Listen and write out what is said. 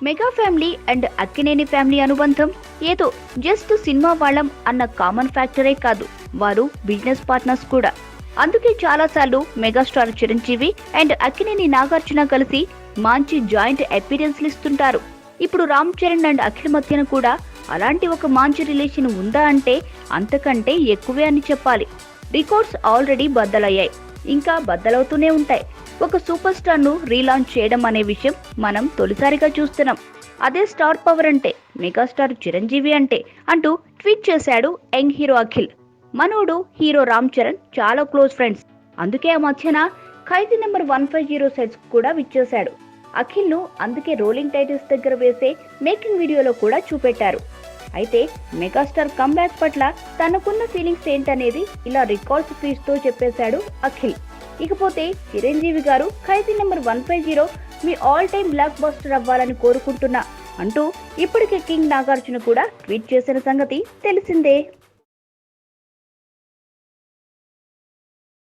Mega family and Akkineni family అనుబంధం ఏదో just cinema వాళ్ళం అన్న కామన్ ఫ్యాక్టరే కాదు, వారు బిజినెస్ పార్ట్నర్స్ కూడా. అందుకే చాలాసార్లు మెగాస్టార్ చిరంజీవి అండ్ అక్కినేని నాగార్జున కలిసి మంచి జాయింట్ అపీరెన్స్లు ఇస్తుంటారు. ఇప్పుడు రామ్ చరణ్ అండ్ అఖిల్ మధ్యన కూడా అలాంటి ఒక మంచి రిలేషన్ ఉందా అంటే అంతకంటే ఎక్కువే అని చెప్పాలి. రికార్డ్స్ ఆల్రెడీ బద్దలయ్యాయి, ఇంకా బద్దలవుతూనే ఉంటాయి. ఒక సూపర్ స్టార్ ను రీలాంచ్ చేయడం అనే విషయం మనం తొలిసారిగా చూస్తున్నాం. అదే స్టార్ పవర్ అంటే, మెగాస్టార్ చిరంజీవి అంటే అంటూ ట్వీట్ చేశాడు యంగ్ హీరో అఖిల్. మనోడు హీరో రామ్ చరణ్ చాలా క్లోజ్ ఫ్రెండ్స్. అందుకే ఆ మధ్యన ఖైదీ నెంబర్ 150 సెట్స్ కూడా విచ్చేశాడు. అఖిల్ ను అందుకే రోలింగ్ టైటిల్స్ దగ్గర వేసే మేకింగ్ వీడియోలో కూడా చూపెట్టారు. అయితే మెగాస్టార్ కంబ్యాక్ పట్ల తనకున్న ఫీలింగ్స్ ఏంటనేది ఇలా రికార్డ్స్ ఫీజ్ తో చెప్పేశాడు అఖిల్. ఇకపోతే చిరంజీవి గారు ఖైదీ number 150 me all time block buster అవ్వాలని కోరుకుంటున్నా అంటూ ఇప్పటికే కింగ్ నాగార్జున కూడా ట్వీట్ చేసిన సంగతి తెలిసిందే.